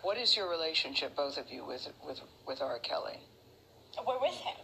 What is your relationship, both of you, with R. Kelly? We're with him.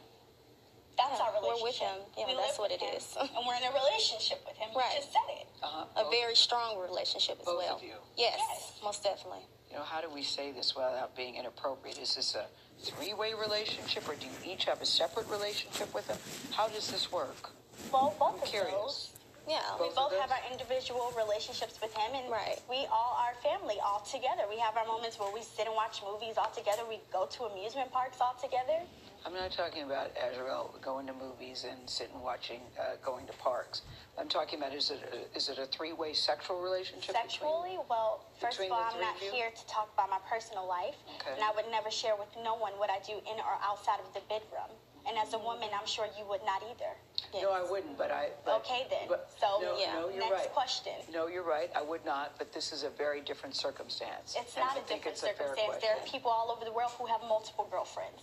That's our relationship. We're with him. Yeah, that's what it is. And we're in a relationship with him. Right. You just said it. A very strong relationship as both well. Both of you? Yes, most definitely. You know, how do we say this without being inappropriate? Is this a three-way relationship, or do you each have a separate relationship with him? How does this work? Well, both I'm curious. of those. Yeah. We both have our individual relationships with him, and we all are family all together. We have our moments where we sit and watch movies all together. We go to amusement parks all together. I'm not talking about Azriel going to movies and sitting watching, going to parks. I'm talking about, is it a three-way sexual relationship? Sexually? Well, first of all, I'm not here to talk about my personal life. Okay. And I would never share with no one what I do in or outside of the bedroom. And as a woman, I'm sure you would not either. Yes. No, I wouldn't, but okay, then. So, no, you're next right. question. No, you're right. I would not, but this is a very different circumstance. It's not a different circumstance. There are people all over the world who have multiple girlfriends.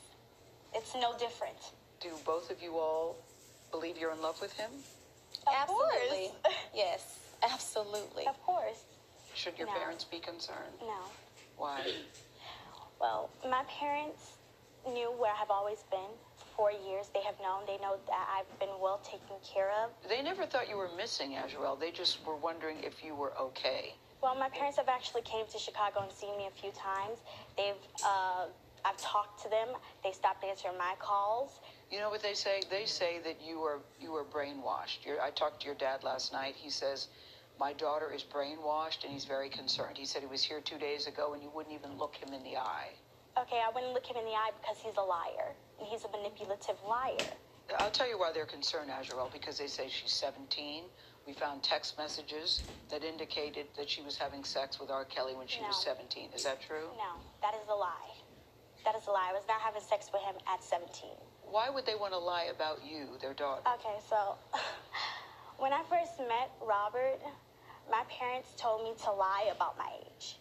It's no different. Do both of you all believe you're in love with him? Absolutely. Yes, absolutely. Of course. Should your parents be concerned? No. Why? Well, my parents knew where I have always been. For 4 years, they have known. They know that I've been well taken care of. They never thought you were missing, Azriel. They just were wondering if you were okay. Well, my parents have actually came to Chicago and seen me a few times. I've talked to them. They stopped answering my calls. You know what they say? They say that you were brainwashed. I talked to your dad last night. He says, my daughter is brainwashed, and he's very concerned. He said he was here 2 days ago, and you wouldn't even look him in the eye. Okay, I wouldn't look him in the eye because he's a liar, and he's a manipulative liar. I'll tell you why they're concerned, Azriel, because they say she's 17. We found text messages that indicated that she was having sex with R. Kelly when she was 17. Is that true? No, that is a lie. That is a lie. I was not having sex with him at 17. Why would they want to lie about you, their daughter? Okay, so when I first met Robert, my parents told me to lie about my age.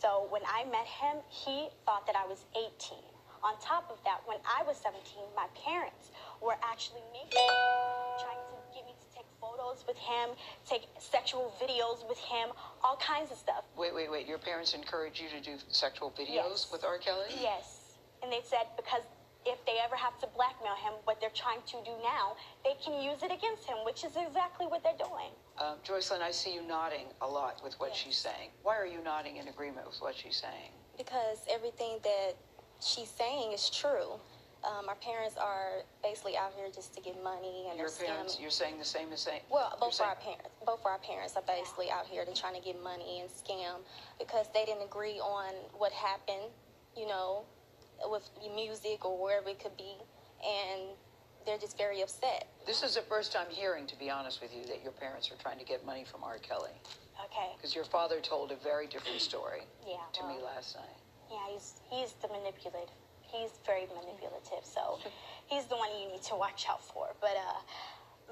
So when I met him, he thought that I was 18. On top of that, when I was 17, my parents were actually making trying to get me to take photos with him, take sexual videos with him, all kinds of stuff. Wait. Your parents encouraged you to do sexual videos with R. Kelly? Yes. And they said because if they ever have to blackmail him, what they're trying to do now, they can use it against him, which is exactly what they're doing. Joycelyn, I see you nodding a lot with what she's saying. Why are you nodding in agreement with what she's saying? Because everything that she's saying is true. Our parents are basically out here just to get money and your parents. You're saying the same as saying. Well, both of our parents are basically out here to trying to get money and scam because they didn't agree on what happened, you know, with music or wherever it could be, and they're just very upset. This is the first time hearing, to be honest with you, that your parents are trying to get money from R. Kelly. Okay. Because your father told a very different story to me last night. Yeah, he's the manipulator. He's very manipulative, so he's the one you need to watch out for. But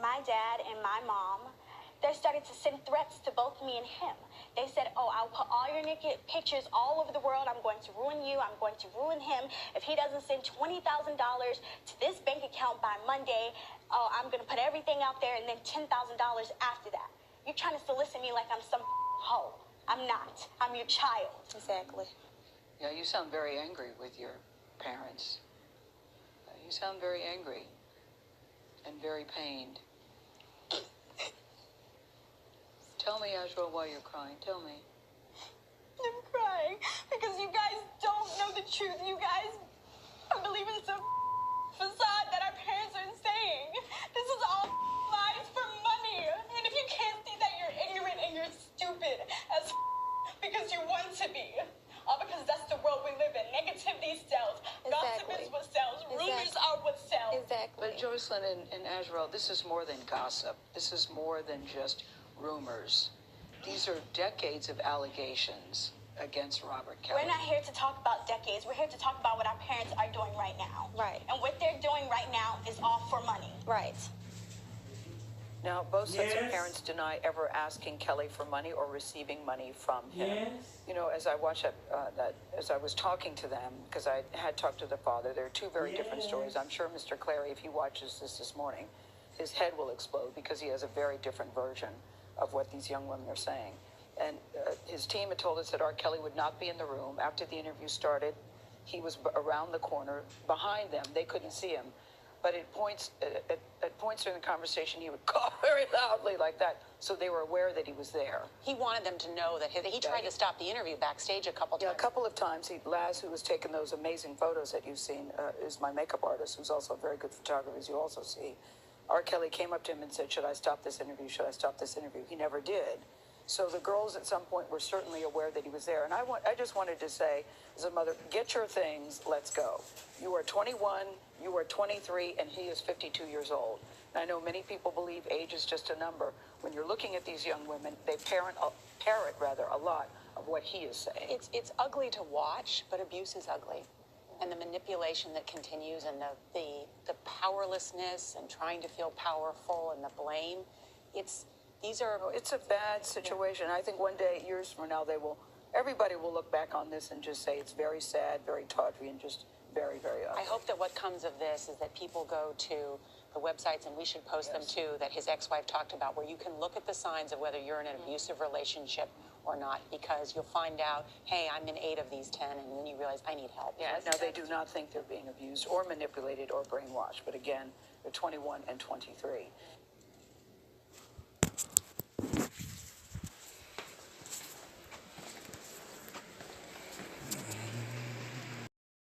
my dad and my mom, they started to send threats to both me and him. They said, oh, I'll put all your naked pictures all over the world. I'm going to ruin you. I'm going to ruin him. If he doesn't send $20,000 to this bank account by Monday, oh, I'm going to put everything out there and then $10,000 after that. You're trying to solicit me like I'm some hoe. I'm not. I'm your child. Exactly. Yeah, you sound very angry with your parents. You sound very angry and very pained. Tell me, Azriel, why you're crying. Tell me. I'm crying because you guys don't know the truth. You guys are believing some facade that our parents are saying. This is all lies for money. And if you can't see that, you're ignorant and you're stupid as because you want to be. All because that's the world we live in. Negativity sells. Gossip is what sells. Rumors are what sells. Exactly. But Joycelyn and Azriel, this is more than gossip. This is more than just rumors. These are decades of allegations against Robert Kelly. We're not here to talk about decades. We're here to talk about what our parents are doing right now. Right. And what they're doing right now is all for money. Right. Now, both sets of parents deny ever asking Kelly for money or receiving money from him. Yes. You know, as I watched as I was talking to them, because I had talked to the father, there are two very different stories. I'm sure Mr. Clary, if he watches this morning, his head will explode because he has a very different version of what these young women are saying. And his team had told us that R. Kelly would not be in the room. After the interview started, he was around the corner behind them. They couldn't see him. But at points during the conversation, he would cough very loudly like that, so they were aware that he was there. He wanted them to know that he tried to stop the interview backstage a couple times. Yeah, a couple of times. Laz, who was taking those amazing photos that you've seen, is my makeup artist, who's also a very good photographer, as you also see. R. Kelly came up to him and said, should I stop this interview? Should I stop this interview? He never did. So the girls at some point were certainly aware that he was there. And I just wanted to say, as a mother, get your things, let's go. You are 21, you are 23, and he is 52 years old. And I know many people believe age is just a number. When you're looking at these young women, they parrot a lot of what he is saying. It's ugly to watch, but abuse is ugly. And the manipulation that continues, and the powerlessness and trying to feel powerful, and the blame, it's a bad situation. I think one day, years from now, everybody will look back on this and just say it's very sad, very tawdry, and just very, very ugly. I hope that what comes of this is that people go to the websites, and we should post them too, that his ex-wife talked about, where you can look at the signs of whether you're in an abusive relationship or not, because you'll find out, hey, I'm in 8 of these 10, and then you realize I need help. Yeah, now they do not think they're being abused or manipulated or brainwashed, but again, they're 21 and 23.